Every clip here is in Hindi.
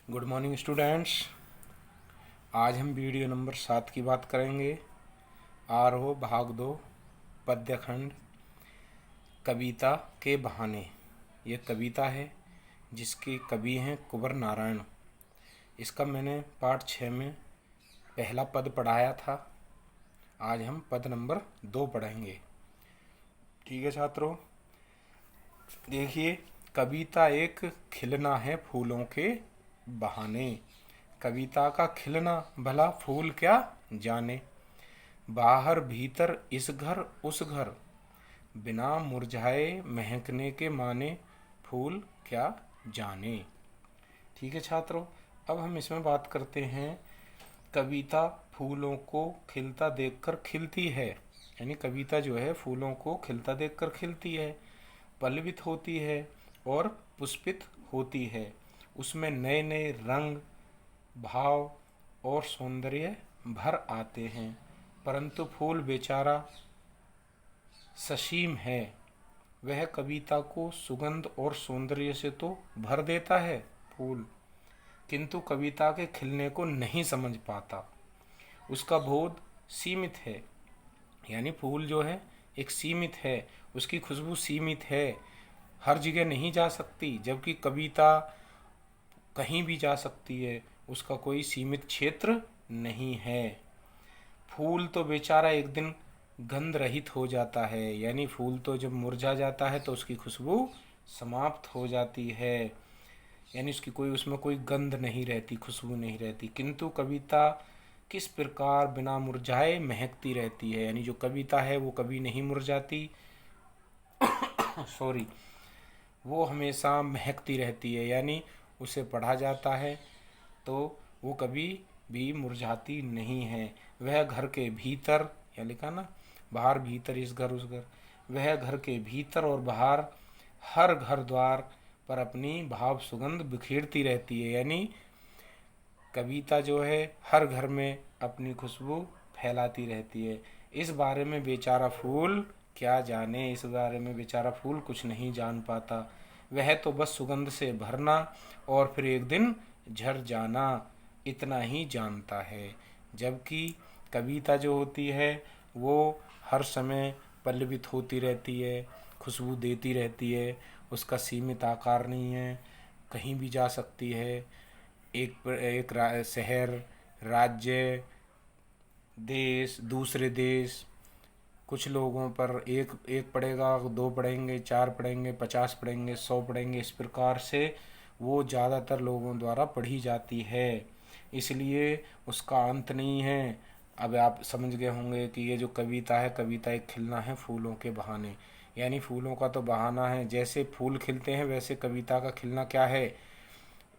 Good morning students. आज हम वीडियो नंबर 7 की बात करेंगे। आरोह भाग 2 पद्यखंड कविता के बहाने। ये कविता है जिसके कवि हैं कुंवर नारायण। इसका मैंने पाठ 6 में पहला पद पढ़ाया था। आज हम पद नंबर 2 पढ़ेंगे। ठीक है छात्रों, देखिए, कविता एक खिलना है फूलों के बहाने। कविता का खिलना भला फूल क्या जाने। बाहर भीतर इस घर उस घर, बिना मुरझाए महकने के माने, फूल क्या जाने। ठीक है छात्रों, अब हम इसमें बात करते हैं। कविता फूलों को खिलता देखकर खिलती है, यानी कविता जो है फूलों को खिलता देखकर खिलती है, पल्लवित होती है और पुष्पित होती है। उसमें नए नए रंग, भाव और सौंदर्य भर आते हैं, परंतु फूल बेचारा ससीम है। वह कविता को सुगंध और सौंदर्य से तो भर देता है फूल, किंतु कविता के खिलने को नहीं समझ पाता। उसका बोध सीमित है, यानी फूल जो है एक सीमित है, उसकी खुशबू सीमित है, हर जगह नहीं जा सकती, जबकि कविता कहीं भी जा सकती है, उसका कोई सीमित क्षेत्र नहीं है। फूल तो बेचारा एक दिन गंध रहित हो जाता है, यानी फूल तो जब मुरझा जाता है तो उसकी खुशबू समाप्त हो जाती है, यानी उसकी कोई उसमें कोई गंध नहीं रहती, खुशबू नहीं रहती। किंतु कविता किस प्रकार बिना मुरझाए महकती रहती है, यानी जो कविता है वो कभी नहीं मुरझाती, सॉरी, वो हमेशा महकती रहती है, यानी उसे पढ़ा जाता है तो वो कभी भी मुरझाती नहीं है। वह घर के भीतर, या लिखा ना, बाहर भीतर इस घर उस घर, वह घर के भीतर और बाहर हर घर द्वार पर अपनी भाव सुगंध बिखेरती रहती है, यानी कविता जो है हर घर में अपनी खुशबू फैलाती रहती है। इस बारे में बेचारा फूल क्या जाने, इस बारे में बेचारा फूल कुछ नहीं जान पाता। वह तो बस सुगंध से भरना और फिर एक दिन झड़ जाना, इतना ही जानता है। जबकि कविता जो होती है वो हर समय पल्लवित होती रहती है, खुशबू देती रहती है, उसका सीमित आकार नहीं है, कहीं भी जा सकती है। शहर, राज्य, देश, दूसरे देश, कुछ लोगों पर एक एक पढ़ेगा, 2 पढ़ेंगे, 4 पढ़ेंगे, 50 पढ़ेंगे, 100 पढ़ेंगे, इस प्रकार से वो ज़्यादातर लोगों द्वारा पढ़ी जाती है, इसलिए उसका अंत नहीं है। अब आप समझ गए होंगे कि ये जो कविता है, कविता एक खिलना है फूलों के बहाने, यानी फूलों का तो बहाना है। जैसे फूल खिलते हैं वैसे कविता का खिलना क्या है,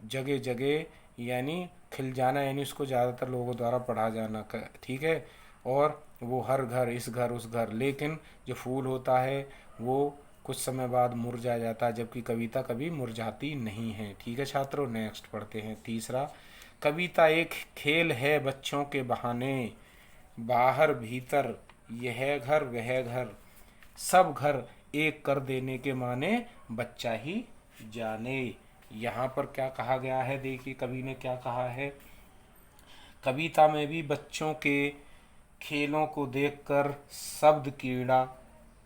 जगह जगह, यानी खिल जाना, यानी उसको ज़्यादातर लोगों द्वारा पढ़ा जाना। ठीक है, और वो हर घर इस घर उस घर, लेकिन जो फूल होता है वो कुछ समय बाद मुरझा जाता है, जबकि कविता कभी मुरझाती नहीं है। ठीक है छात्रों, नेक्स्ट पढ़ते हैं। तीसरा, कविता एक खेल है बच्चों के बहाने। बाहर भीतर यह घर वह घर, सब घर एक कर देने के माने, बच्चा ही जाने। यहाँ पर क्या कहा गया है, देखिए कवि ने क्या कहा है। कविता में भी बच्चों के खेलों को देखकर शब्द क्रीड़ा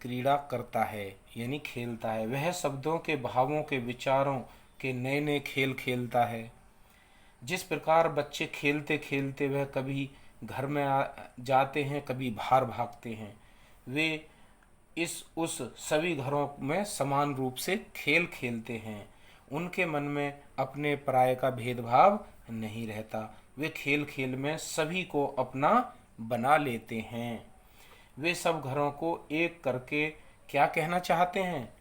क्रीड़ा करता है, यानी खेलता है। वह शब्दों के भावों के विचारों के नए नए खेल खेलता है। जिस प्रकार बच्चे खेलते खेलते वह कभी घर में जाते हैं, कभी बाहर भागते हैं, वे इस उस सभी घरों में समान रूप से खेल खेलते हैं। उनके मन में अपने पराये का भेदभाव नहीं रहता, वे खेल खेल में सभी को अपना बना लेते हैं। वे सब घरों को एक करके क्या कहना चाहते हैं,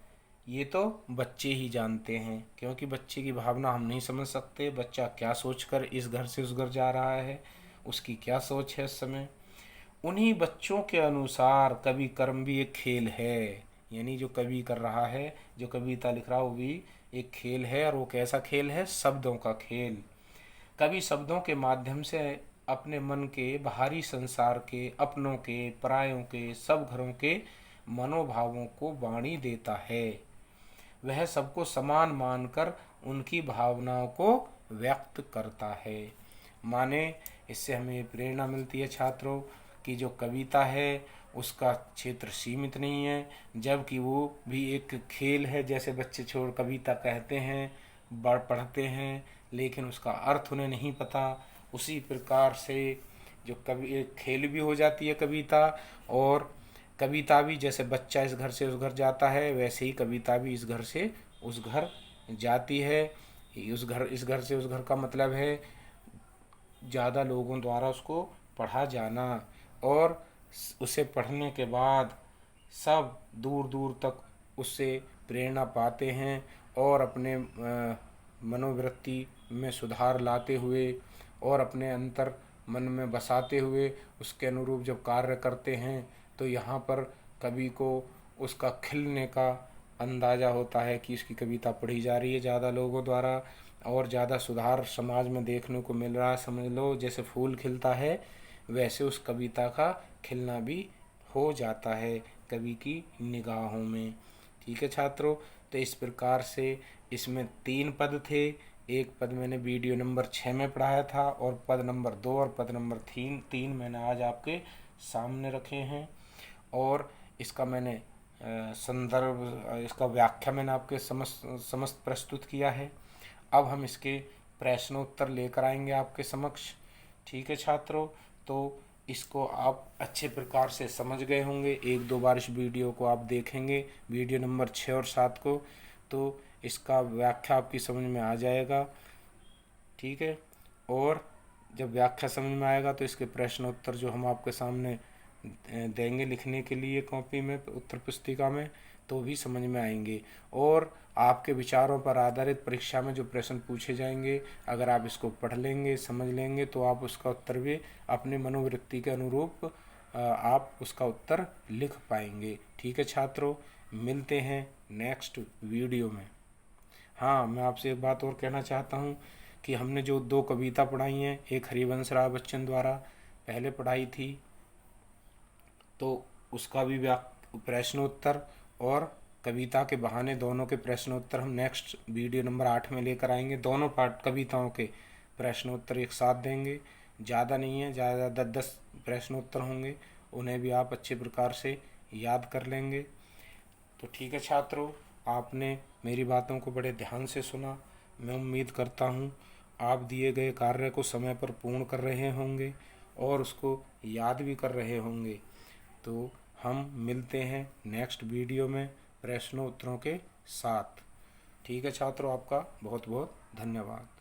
ये तो बच्चे ही जानते हैं, क्योंकि बच्चे की भावना हम नहीं समझ सकते। बच्चा क्या सोचकर इस घर से उस घर जा रहा है, उसकी क्या सोच है इस समय। उन्हीं बच्चों के अनुसार कवि कर्म भी एक खेल है, यानी जो कवि कर रहा है, जो कविता लिख रहा है, वो भी एक खेल है। और वो कैसा खेल है, शब्दों का खेल। कवि शब्दों के माध्यम से अपने मन के बाहरी संसार के, अपनों के, परायों के, सब घरों के मनोभावों को वाणी देता है। वह सबको समान मानकर उनकी भावनाओं को व्यक्त करता है। माने इससे हमें प्रेरणा मिलती है छात्रों कि जो कविता है उसका क्षेत्र सीमित नहीं है, जबकि वो भी एक खेल है। जैसे बच्चे छोड़ कविता कहते हैं, पढ़ते हैं, लेकिन उसका अर्थ उन्हें नहीं पता, उसी प्रकार से जो कवि एक खेल भी हो जाती है कविता। और कविता भी जैसे बच्चा इस घर से उस घर जाता है, वैसे ही कविता भी इस घर से उस घर जाती है। इस घर से उस घर का मतलब है ज़्यादा लोगों द्वारा उसको पढ़ा जाना, और उसे पढ़ने के बाद सब दूर दूर तक उससे प्रेरणा पाते हैं और अपने मनोवृत्ति में सुधार लाते हुए और अपने अंतर मन में बसाते हुए उसके अनुरूप जब कार्य करते हैं तो यहाँ पर कवि को उसका खिलने का अंदाज़ा होता है कि इसकी कविता पढ़ी जा रही है ज़्यादा लोगों द्वारा, और ज़्यादा सुधार समाज में देखने को मिल रहा है। समझ लो जैसे फूल खिलता है वैसे उस कविता का खिलना भी हो जाता है कवि की निगाहों में। ठीक है छात्रों, तो इस प्रकार से इसमें 3 पद थे। एक पद मैंने वीडियो नंबर 6 में पढ़ाया था, और पद नंबर 2 और पद नंबर 3 मैंने आज आपके सामने रखे हैं। और इसका मैंने संदर्भ, इसका व्याख्या मैंने आपके समस्त प्रस्तुत किया है। अब हम इसके प्रश्नोत्तर लेकर आएंगे आपके समक्ष। ठीक है छात्रों, तो इसको आप अच्छे प्रकार से समझ गए होंगे। 1-2 बार इस वीडियो को आप देखेंगे, वीडियो नंबर 6 और 7 को, तो इसका व्याख्या आपकी समझ में आ जाएगा। ठीक है, और जब व्याख्या समझ में आएगा तो इसके प्रश्नोत्तर जो हम आपके सामने देंगे लिखने के लिए कॉपी में, उत्तर पुस्तिका में, तो भी समझ में आएंगे। और आपके विचारों पर आधारित परीक्षा में जो प्रश्न पूछे जाएंगे, अगर आप इसको पढ़ लेंगे, समझ लेंगे, तो आप उसका उत्तर भी अपने मनोवृत्ति के अनुरूप आप उसका उत्तर लिख पाएंगे। ठीक है छात्रों, मिलते हैं नेक्स्ट वीडियो में। हाँ, मैं आपसे एक बात और कहना चाहता हूँ कि हमने जो 2 कविता पढ़ाई हैं, एक हरिवंश राय बच्चन द्वारा पहले पढ़ाई थी, तो उसका भी प्रश्नोत्तर और कविता के बहाने दोनों के प्रश्नोत्तर हम नेक्स्ट वीडियो नंबर 8 में लेकर आएंगे। दोनों पाठ कविताओं के प्रश्नोत्तर एक साथ देंगे, ज़्यादा नहीं है, ज़्यादा 10-10 प्रश्नोत्तर होंगे, उन्हें भी आप अच्छे प्रकार से याद कर लेंगे। तो ठीक है छात्रों, आपने मेरी बातों को बड़े ध्यान से सुना। मैं उम्मीद करता हूँ आप दिए गए कार्य को समय पर पूर्ण कर रहे होंगे और उसको याद भी कर रहे होंगे। तो हम मिलते हैं नेक्स्ट वीडियो में प्रश्नों उत्तरों के साथ। ठीक है छात्रों, आपका बहुत बहुत धन्यवाद।